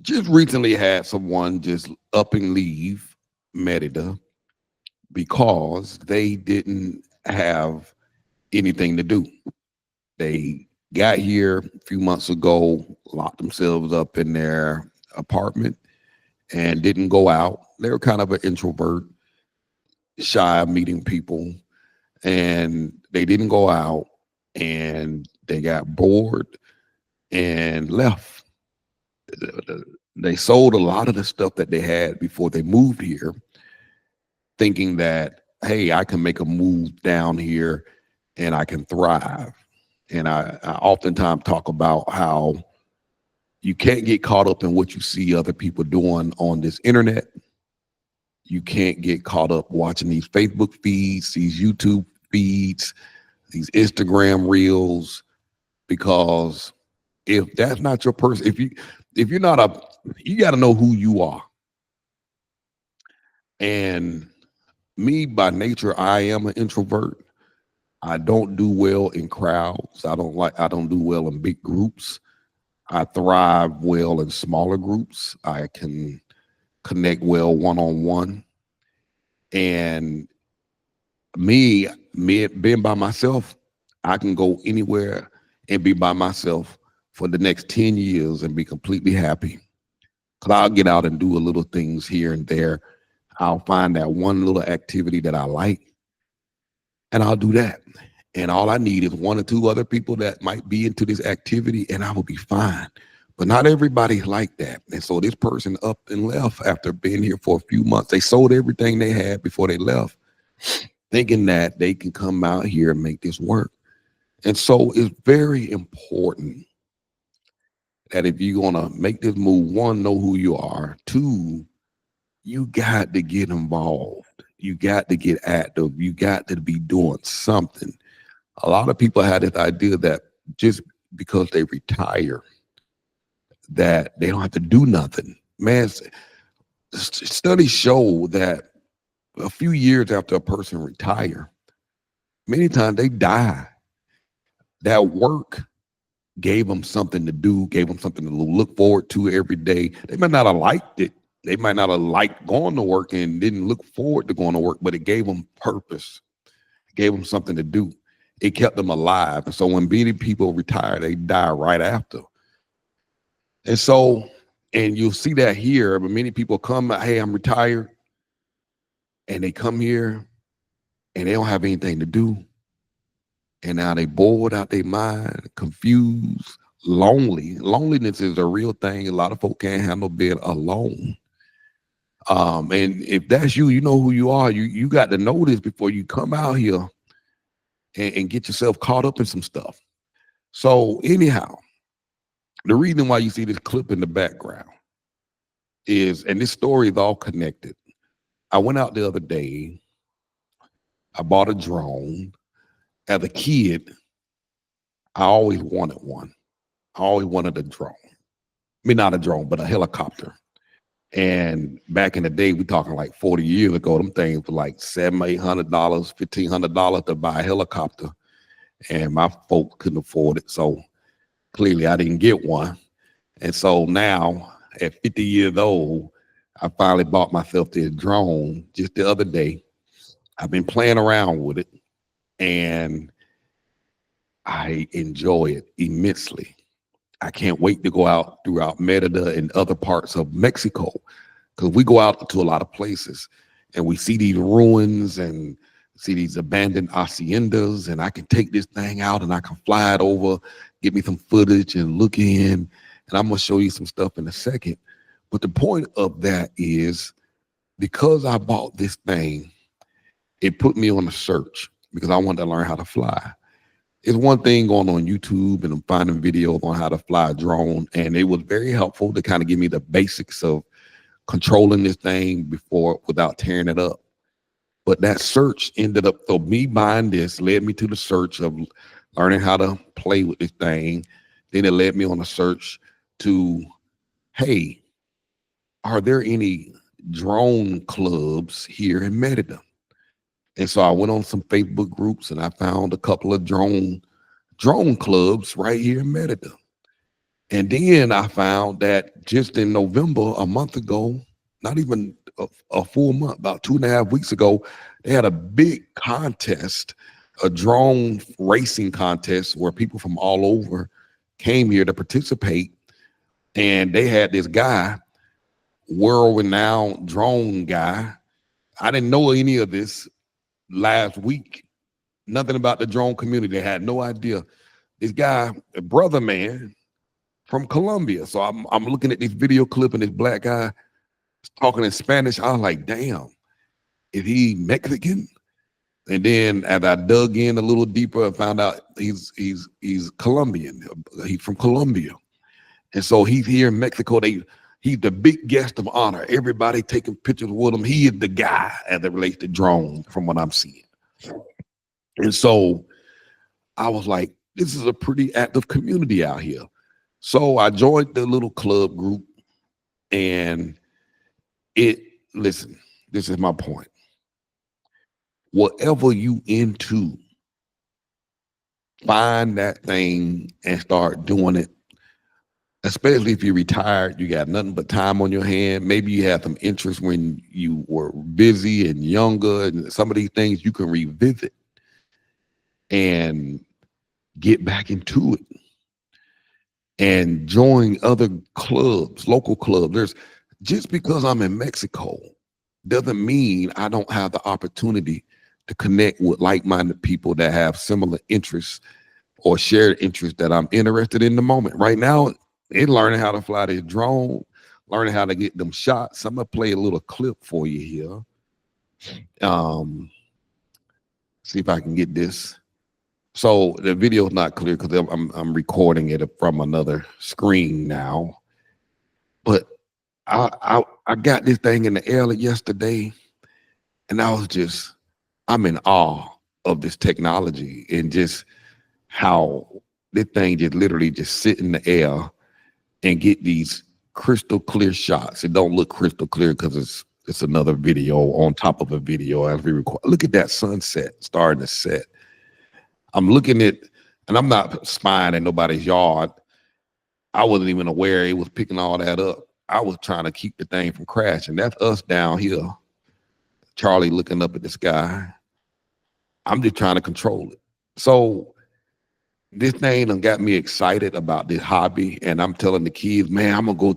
Just recently had someone just up and leave Merida because they didn't have anything to do. They got here a few months ago, locked themselves up in their apartment and didn't go out. They were kind of an introvert, shy of meeting people, and they didn't go out and they got bored and left. They sold a lot of the stuff that they had before they moved here, thinking that, hey, I can make a move down here and I can thrive. And I oftentimes talk about how you can't get caught up in what you see other people doing on this internet. You can't get caught up watching these Facebook feeds, these YouTube feeds, these Instagram reels, because if that's not your person, if you're not a, you got to know who you are. And me by nature, I am an introvert. I don't do well in crowds. I don't do well in big groups. I thrive well in smaller groups. I can connect well one on one. And me being by myself, I can go anywhere and be by myself for the next 10 years and be completely happy. Cause I'll get out and do a little things here and there. I'll find that one little activity that I like and I'll do that. And all I need is one or two other people that might be into this activity and I will be fine. But not everybody's like that. And so this person up and left after being here for a few months. They sold everything they had before they left, thinking that they can come out here and make this work. And so it's very important that if you're gonna make this move, one, know who you are. Two, you got to get involved. You got to get active. You got to be doing something. A lot of people had this idea that just because they retire, that they don't have to do nothing. Man, studies show that a few years after a person retire, many times they die. That work gave them something to do, gave them something to look forward to every day. They might not have liked it. They might not have liked going to work and didn't look forward to going to work, but it gave them purpose, gave them something to do. It kept them alive. And so when many people retire, they die right after. And so, and you'll see that here, but many people come, hey, I'm retired, and they come here and they don't have anything to do. And now they bored out their mind, confused, lonely. Loneliness is a real thing. A lot of folk can't handle being alone. And if that's you, you know who you are. You got to know this before you come out here and get yourself caught up in some stuff. So anyhow, the reason why you see this clip in the background is, and this story is all connected. I went out the other day. I bought a drone. As a kid, I always wanted one. I always wanted a drone. I mean, not a drone, but a helicopter. And back in the day, we talking like 40 years ago, them things were like $700, $800, $1,500 to buy a helicopter. And my folks couldn't afford it. So clearly I didn't get one. And so now at 50 years old, I finally bought myself this drone just the other day. I've been playing around with it and I enjoy it immensely. I can't wait to go out throughout Merida and other parts of Mexico because we go out to a lot of places and we see these ruins and see these abandoned haciendas, and I can take this thing out and I can fly it over, get me some footage and look in, and I'm gonna show you some stuff in a second. But the point of that is because I bought this thing, it put me on a search because I wanted to learn how to fly. It's one thing going on YouTube and I'm finding videos on how to fly a drone, and it was very helpful to kind of give me the basics of controlling this thing before without tearing it up. But that search ended up, so me buying this led me to the search of learning how to play with this thing. Then it led me on a search to, hey, are there any drone clubs here in Merida? And so I went on some Facebook groups and I found a couple of drone clubs right here in Merida. And then I found that just in November, a month ago, not even a full month, about 2.5 weeks ago, they had a big contest, a drone racing contest where people from all over came here to participate. And they had this guy, world-renowned drone guy. I didn't know any of this last week. Nothing about the drone community. They had no idea. This guy, a brother man from Colombia. So I'm looking at this video clip and this black guy talking in Spanish. I was like, damn, is he Mexican? And then as I dug in a little deeper, I found out he's Colombian. He's from Colombia. And so he's here in Mexico. He's the big guest of honor. Everybody taking pictures with him. He is the guy as it relates to drones from what I'm seeing. And so I was like, this is a pretty active community out here. So I joined the little club group, and listen, this is my point. Whatever you into, find that thing and start doing it. Especially if you're retired, you got nothing but time on your hand. Maybe you had some interest when you were busy and younger, and some of these things you can revisit and get back into it and join other clubs, local clubs. Just because I'm in Mexico doesn't mean I don't have the opportunity to connect with like-minded people that have similar interests or shared interests that I'm interested in the moment. Right now, they're learning how to fly this drone, learning how to get them shots. I'm gonna play a little clip for you here. See if I can get this. So the video is not clear because I'm recording it from another screen now. But I got this thing in the air yesterday, and I'm in awe of this technology and just how this thing just literally just sit in the air and get these crystal clear shots. It don't look crystal clear because it's another video on top of a video as we record. Look at that sunset starting to set. I'm looking at, and I'm not spying at nobody's yard. I wasn't even aware it was picking all that up. I was trying to keep the thing from crashing. That's us down here. Charlie looking up at the sky. I'm just trying to control it. So this thing done got me excited about this hobby, and I'm telling the kids, man, I'm gonna go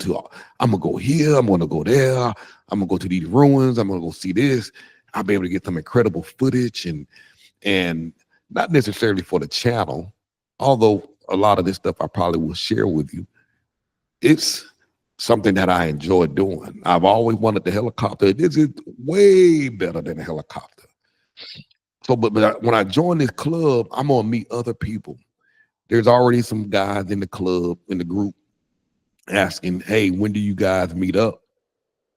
here, I'm gonna go there, I'm gonna go to these ruins, I'm gonna go see this. I'll be able to get some incredible footage and not necessarily for the channel, although a lot of this stuff I probably will share with you. It's something that I enjoy doing. I've always wanted the helicopter. This is way better than a helicopter. So, but when I join this club, I'm gonna meet other people. There's already some guys in the club, in the group, asking, hey, when do you guys meet up?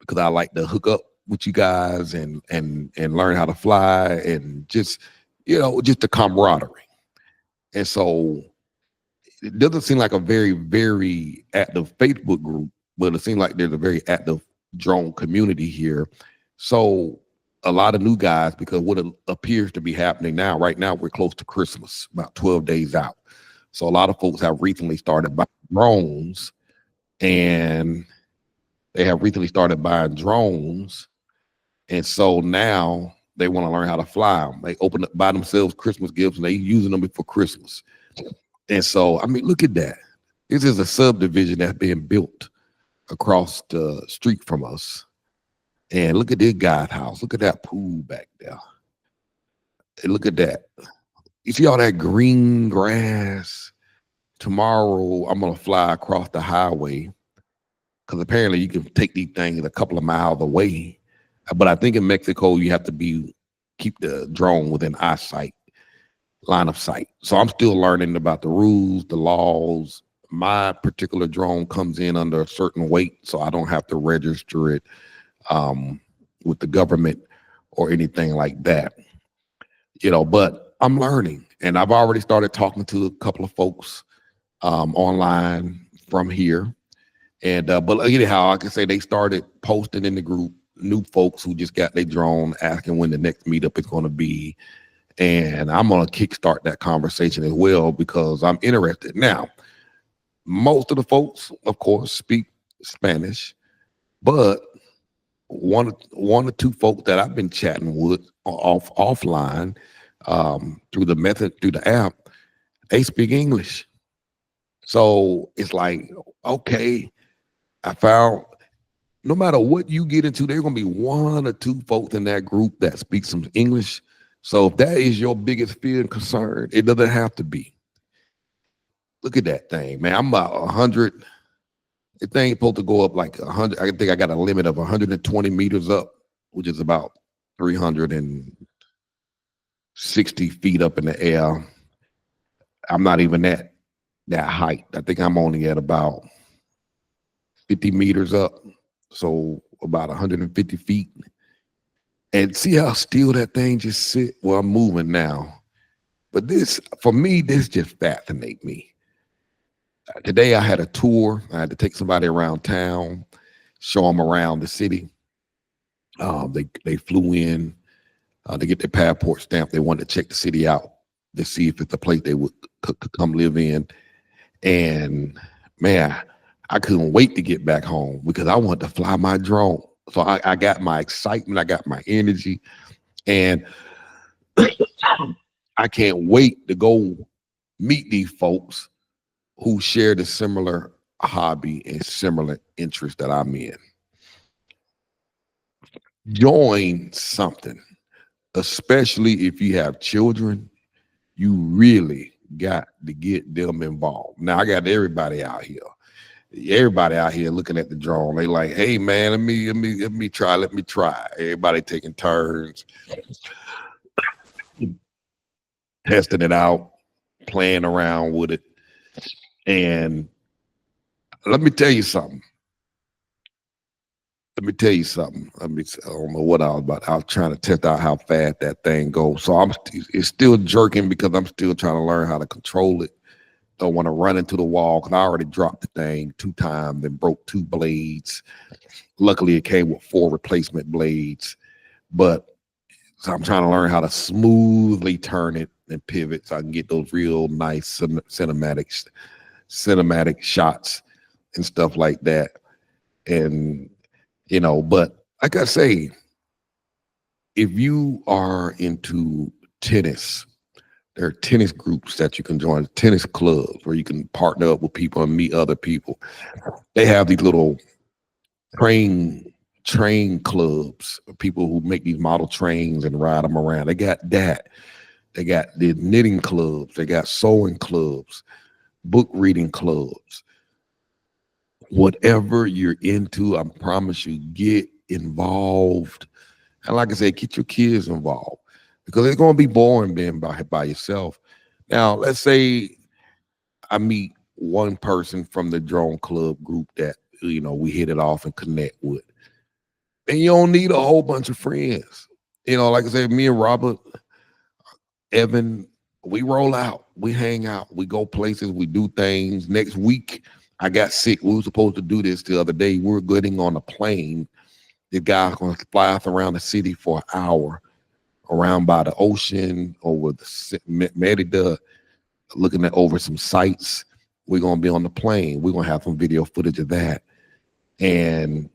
Because I like to hook up with you guys and learn how to fly and just the camaraderie. And so it doesn't seem like a very, very active Facebook group, but it seems like there's a very active drone community here. So a lot of new guys, because what appears to be happening now, right now, we're close to Christmas, about 12 days out. So a lot of folks have recently started buying drones, and and so now they want to learn how to fly them. They buy themselves Christmas gifts, and they using them before Christmas. And so, I mean, look at that. This is a subdivision that's being built across the street from us. And look at this guy's house. Look at that pool back there. And look at that. You see all that green grass? Tomorrow, I'm going to fly across the highway because apparently you can take these things a couple of miles away. But I think in Mexico, you have to keep the drone within line of sight. So I'm still learning about the rules, the laws. My particular drone comes in under a certain weight, so I don't have to register it with the government or anything like that. But I'm learning, and I've already started talking to a couple of folks online from here. And but anyhow, I can say they started posting in the group, new folks who just got their drone, asking when the next meetup is going to be. And I'm going to kickstart that conversation as well because I'm interested. Now, Most of the folks, of course, speak Spanish, but one or two folks that I've been chatting with offline through the method through the app, they speak English. So it's like, okay, I found no matter what you get into, there's gonna be one or two folks in that group that speak some English. So if that is your biggest fear and concern, it doesn't have to be. Look at that thing, man. I'm about 100. The thing supposed to go up like 100. I think I got a limit of 120 meters up, which is about 360 feet up in the air. I'm not even at that height. I think I'm only at about 50 meters up, so about 150 feet. And see how still that thing just sit. Well, I'm moving now, but this for me, this just fascinates me. Today I had a tour. I had to take somebody around town, show them around the city. They flew in to get their passport stamped. They wanted to check the city out to see if it's a place they could come live in. And man, I couldn't wait to get back home because I wanted to fly my drone. So I got my excitement, I got my energy, and I can't wait to go meet these folks who share the similar hobby and similar interest that I'm in. Join something, especially if you have children, you really got to get them involved. Now I got everybody out here. Everybody out here looking at the drone. They like, hey man, let me try. Everybody taking turns, testing it out, playing around with it. And let me tell you something. I don't know what I was about. I was trying to test out how fast that thing goes. So it's still jerking because I'm still trying to learn how to control it. Don't want to run into the wall because I already dropped the thing 2 times and broke 2 blades. Luckily, it came with 4 replacement blades. But so I'm trying to learn how to smoothly turn it and pivot so I can get those real nice cinematic shots and stuff like that. And but like I say, if you are into tennis, there are tennis groups that you can join, tennis clubs where you can partner up with people and meet other people. They have these little train clubs, people who make these model trains and ride them around. They got that. They got the knitting clubs. They got sewing clubs, book reading clubs. Whatever you're into, I promise you, get involved. And like I said, get your kids involved because it's going to be boring being by yourself. Now, let's say I meet one person from the drone club group that, we hit it off and connect with. And you don't need a whole bunch of friends. Like I said, me and Robert, Evan, we roll out, we hang out, we go places, we do things. Next week, I got sick. We were supposed to do this the other day. We were getting on a plane. The guy's going to fly us around the city for an hour, around by the ocean, over the Merida, looking at over some sites. We're going to be on the plane. We're going to have some video footage of that. And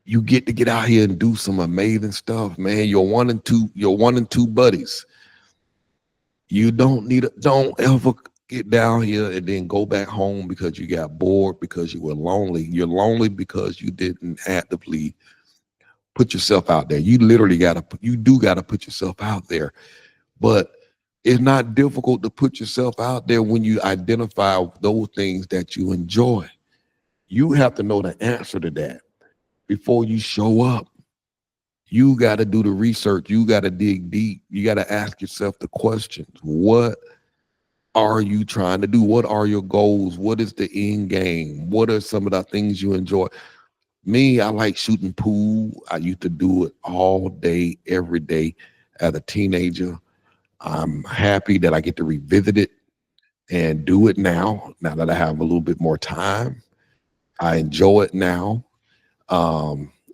you get to get out here and do some amazing stuff, man. You're one and two buddies. You don't ever get down here and then go back home because you got bored, because you were lonely. You're lonely because you didn't actively put yourself out there. You literally got to put yourself out there. But it's not difficult to put yourself out there when you identify those things that you enjoy. You have to know the answer to that before you show up. You got to do the research. You got to dig deep. You got to ask yourself the questions. What are you trying to do? What are your goals? What is the end game? What are some of the things you enjoy? Me, I like shooting pool. I used to do it all day, every day as a teenager. I'm happy that I get to revisit it and do it now that I have a little bit more time. I enjoy it now.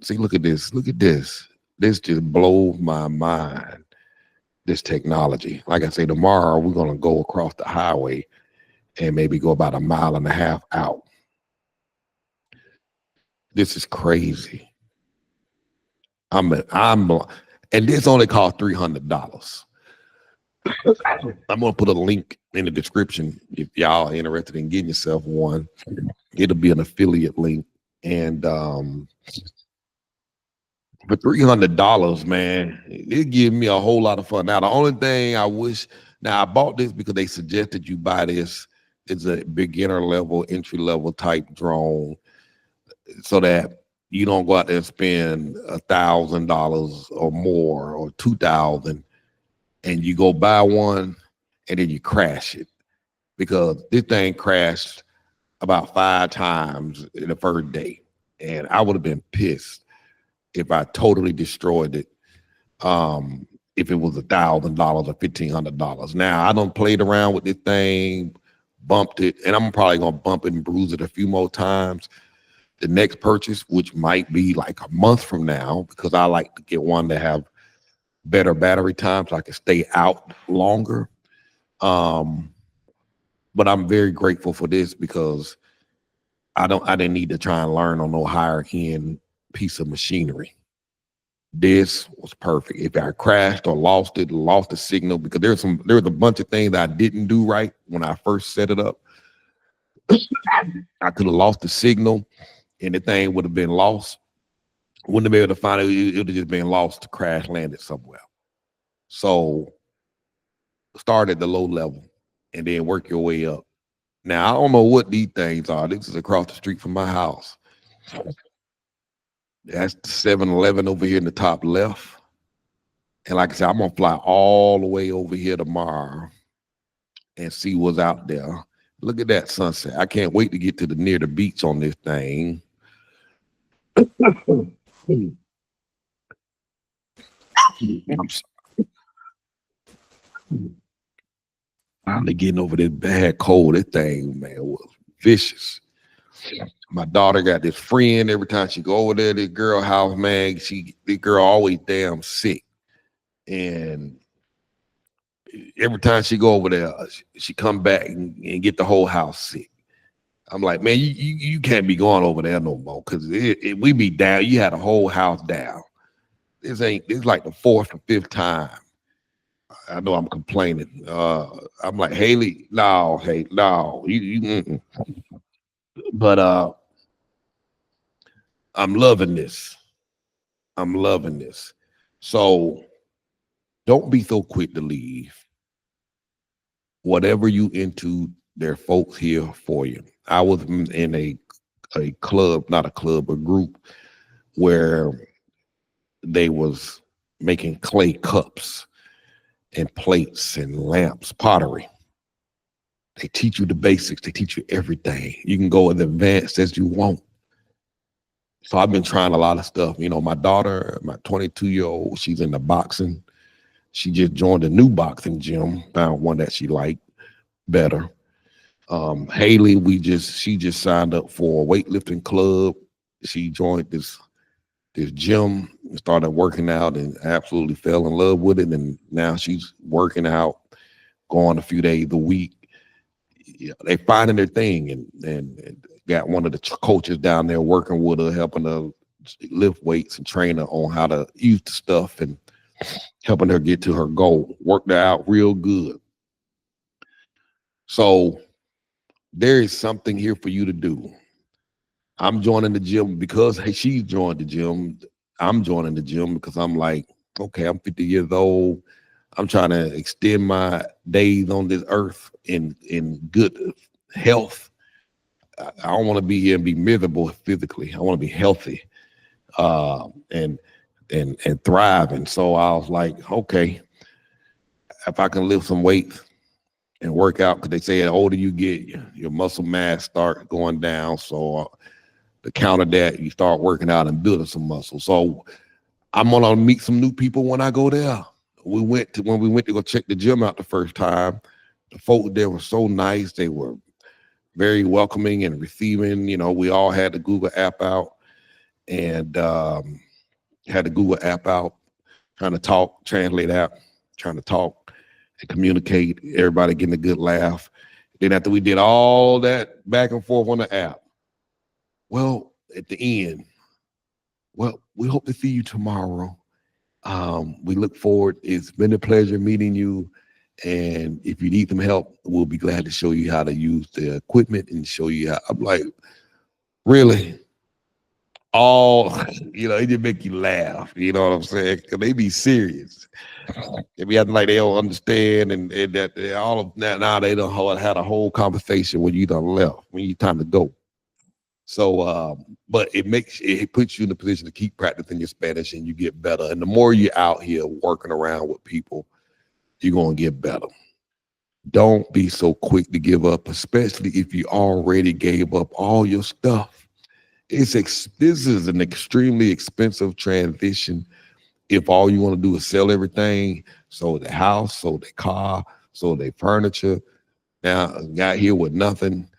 See, look at this. Look at this. This just blows my mind, this technology. Like I say, tomorrow we're going to go across the highway and maybe go about a mile and a half out. This is crazy. I'm and this only cost $300. I'm gonna put a link in the description if y'all are interested in getting yourself one. It'll be an affiliate link. And for $300, man, it gives me a whole lot of fun. Now, the only thing I wish, now I bought this because they suggested you buy this. It's a beginner level, entry level type drone, so that you don't go out there and spend $1,000 or more or 2,000, and you go buy one and then you crash it, because this thing crashed about 5 times in the first day, and I would have been pissed if I totally destroyed it. If it was $1,000 or $1,500. Now I done played around with this thing, bumped it, and I'm probably gonna bump it and bruise it a few more times. The next purchase, which might be like a month from now, because I like to get one that have better battery time so I can stay out longer. But I'm very grateful for this because I didn't need to try and learn on no higher end piece of machinery. This was perfect. If I crashed or lost the signal, because there's a bunch of things that I didn't do right when I first set it up. I could have lost the signal and the thing would have been lost. Wouldn't have been able to find it. It would have just been lost to crash landed somewhere. So start at the low level and then work your way up. Now, I don't know what these things are. This is across the street from my house. That's the 7-Eleven over here in the top left. And like I said, I'm going to fly all the way over here tomorrow and see what's out there. Look at that sunset. I can't wait to get to the near the beach on this thing. I'm finally getting over this bad cold. This thing, man, was vicious. My daughter got this friend. Every time she go over there, this girl house, man, this girl always damn sick. And every time she go over there, she come back and get the whole house sick. I'm like, man, you can't be going over there no more, because we be down. You had a whole house down. This like the 4th or 5th time. I know I'm complaining. I'm like, Haley, no, hey, no, you but I'm loving this. I'm loving this. So don't be so quick to leave. Whatever you into, there are folks here for you. I was in a club, not a club, a group where they was making clay cups and plates and lamps, pottery. They teach you the basics. They teach you everything. You can go as advanced as you want. So I've been trying a lot of stuff. You know, my daughter, my 22-year-old, she's into boxing. She just joined a new boxing gym, found one that she liked better. Haley, she just signed up for a weightlifting club. She joined this gym and started working out and absolutely fell in love with it. And now she's working out, going a few days a week. Yeah, they finding their thing, and got one of the coaches down there working with her, helping her lift weights and train her on how to use the stuff and helping her get to her goal. Worked her out real good. So there is something here for you to do. I'm joining the gym because, hey, she's joined the gym. I'm joining the gym because I'm like, okay, I'm 50 years old. I'm trying to extend my days on this earth in good health. I don't want to be here and be miserable physically. I want to be healthy and thriving. So I was like, okay, if I can lift some weights and work out, because they say the older you get, your muscle mass start going down. So to counter that, you start working out and building some muscle. So I'm gonna meet some new people when I go there. When we went to go check the gym out the first time, the folks there were so nice. They were very welcoming and receiving. You know, we all had the Google app out and trying to talk, translate app, trying to talk and communicate, everybody getting a good laugh. Then after we did all that back and forth on the app, well, at the end, well, we hope to see you tomorrow. We look forward. It's been a pleasure meeting you. And if you need some help, we'll be glad to show you how to use the equipment and show you how. I'm like, really? All, it just make you laugh. You know what I'm saying? 'Cause they be serious. They be acting like they don't understand, and that all of that now they don't had a whole conversation when you done left, when you time to go. So, but it puts you in the position to keep practicing your Spanish, and you get better. And the more you're out here working around with people, you're gonna get better. Don't be so quick to give up, especially if you already gave up all your stuff. This is an extremely expensive transition. If all you want to do is sell everything, sold the house, sold the car, sold their furniture, now got here with nothing,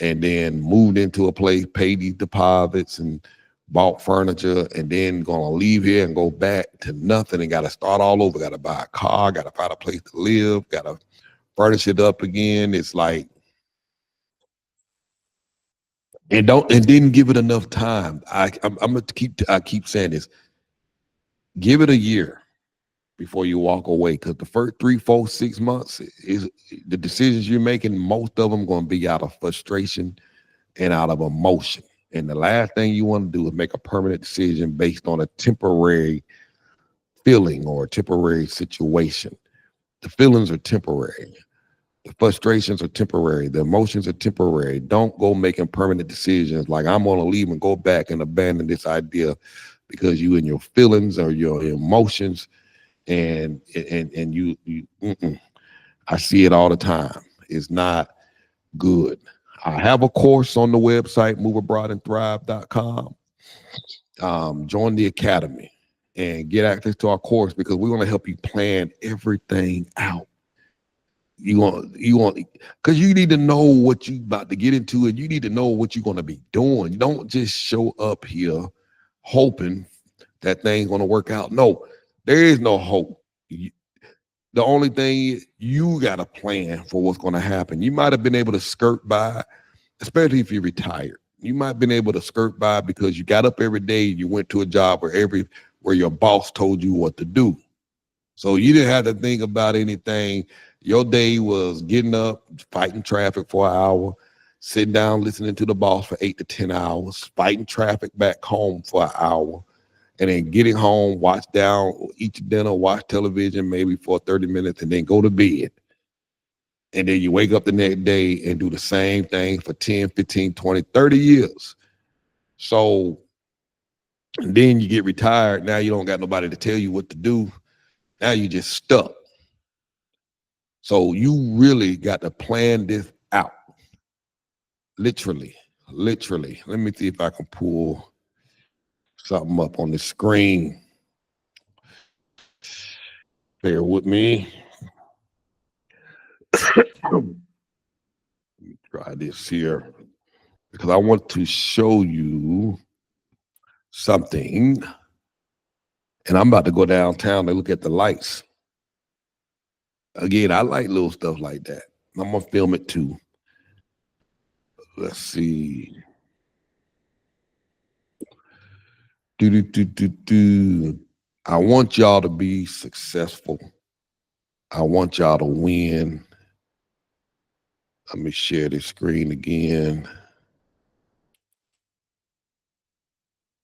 and then moved into a place, paid these deposits and bought furniture, and then gonna leave here and go back to nothing and gotta start all over, gotta buy a car, gotta find a place to live, gotta furnish it up again. It's like, and didn't give it enough time. I'm gonna keep saying this. Give it a year before you walk away, because the first 3, 4, 6 months is the decisions you're making. Most of them going to be out of frustration and out of emotion. And the last thing you want to do is make a permanent decision based on a temporary feeling or a temporary situation. The feelings are temporary. The frustrations are temporary. The emotions are temporary. Don't go making permanent decisions like I'm going to leave and go back and abandon this idea because you and your feelings or your emotions and you I see it all the time. It's not good. I have a course on the website, moveabroadandthrive.com. Join the academy and get access to our course, because we want to help you plan everything out. You want because you need to know what you about to get into, and you need to know what you're going to be doing. Don't just show up here hoping that thing's going to work out. No, there is no hope. The only thing is you got a plan for what's going to happen. You might have been able to skirt by, especially if you're retired. You might have been able to skirt by because you got up every day and you went to a job where your boss told you what to do. So you didn't have to think about anything. Your day was getting up, fighting traffic for an hour, sitting down, listening to the boss for 8 to 10 hours, fighting traffic back home for an hour, and then getting home, watch down, eat your dinner, watch television maybe for 30 minutes, and then go to bed. And then you wake up the next day and do the same thing for 10, 15, 20, 30 years. So then you get retired. Now you don't got nobody to tell you what to do. Now you just stuck. So you really got to plan this out. Literally. Let me see if I can pull something up on the screen. Bear with me. Let me try this here, because I want to show you something. And I'm about to go downtown and look at the lights. Again, I like little stuff like that. I'm gonna film it too. Let's see. I want y'all to be successful. I want y'all to win. Let me share this screen again.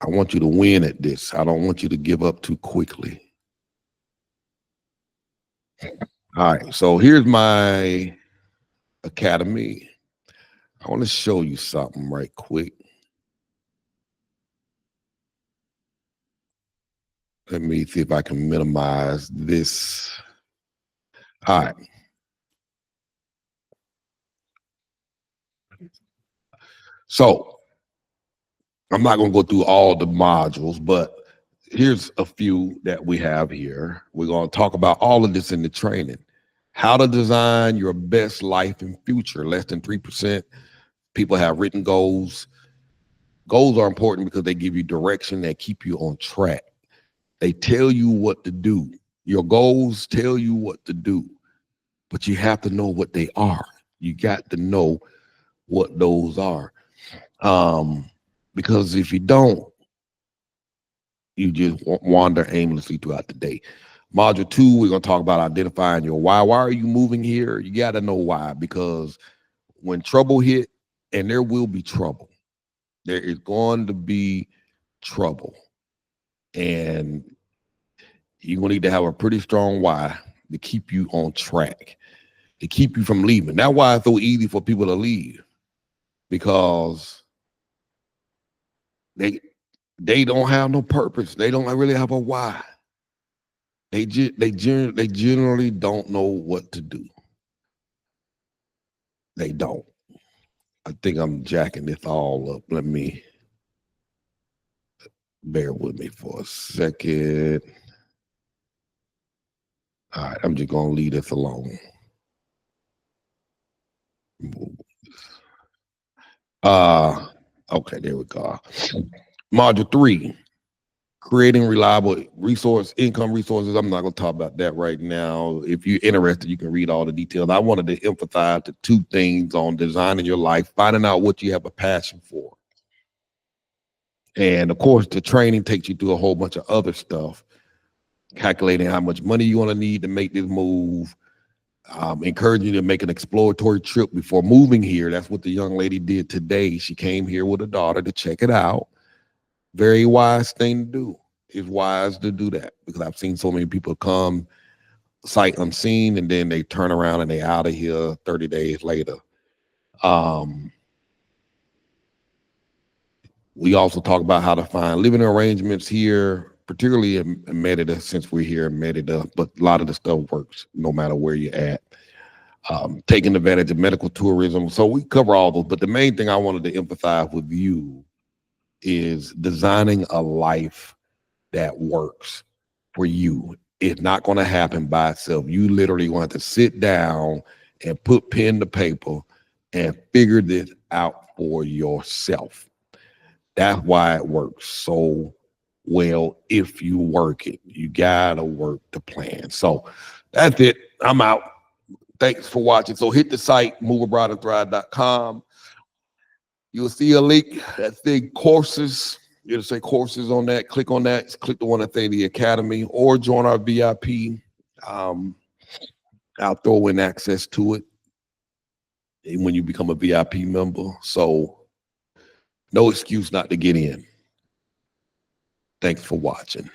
I want you to win at this. I don't want you to give up too quickly. All right, so here's my academy. I want to show you something right quick. Let me see if I can minimize this. All right. So I'm not going to go through all the modules, but here's a few that we have here. We're going to talk about all of this in the training. How to design your best life and future. Less than 3% people have written goals. Goals are important because they give you direction, they keep you on track. They tell you what to do. Your goals tell you what to do, but you have to know what they are. You got to know what those are. Um, because if you don't, you just wander aimlessly throughout the day. Module 2, we're going to talk about identifying your why. Why are you moving here? You got to know why, because when trouble hit, and there will be trouble, there is going to be trouble. And you're going to need to have a pretty strong why to keep you on track, to keep you from leaving. That's why it's so easy for people to leave, because they they don't have no purpose. They don't really have a why. They generally don't know what to do. They don't. I think I'm jacking this all up. Let me bear with me for a second. All right, I'm just gonna leave this alone. Uh okay, there we go. Module 3, creating reliable income resources. I'm not going to talk about that right now. If you're interested, you can read all the details. I wanted to emphasize the 2 things on designing your life, finding out what you have a passion for. And of course, the training takes you through a whole bunch of other stuff, calculating how much money you're going to need to make this move, encouraging you to make an exploratory trip before moving here. That's what the young lady did today. She came here with her daughter to check it out. Very wise thing to do. It's wise to do that, because I've seen so many people come sight unseen and then they turn around and they out of here 30 days later. We also talk about how to find living arrangements here, particularly in Merida, since we're here in Merida, but a lot of the stuff works no matter where you're at. Taking advantage of medical tourism. So we cover all those, but the main thing I wanted to emphasize with you is designing a life that works for you. It's not going to happen by itself. You literally want to sit down and put pen to paper and figure this out for yourself. That's why it works so well. If you work it, you gotta work the plan. So that's it. I'm out. Thanks for watching. So hit the site, moveabroadandthrive.com. You'll see a link that says courses. It'll say courses on that. Click on that. Click the one that say the Academy, or join our VIP. I'll throw in access to it when you become a VIP member. So no excuse not to get in. Thanks for watching.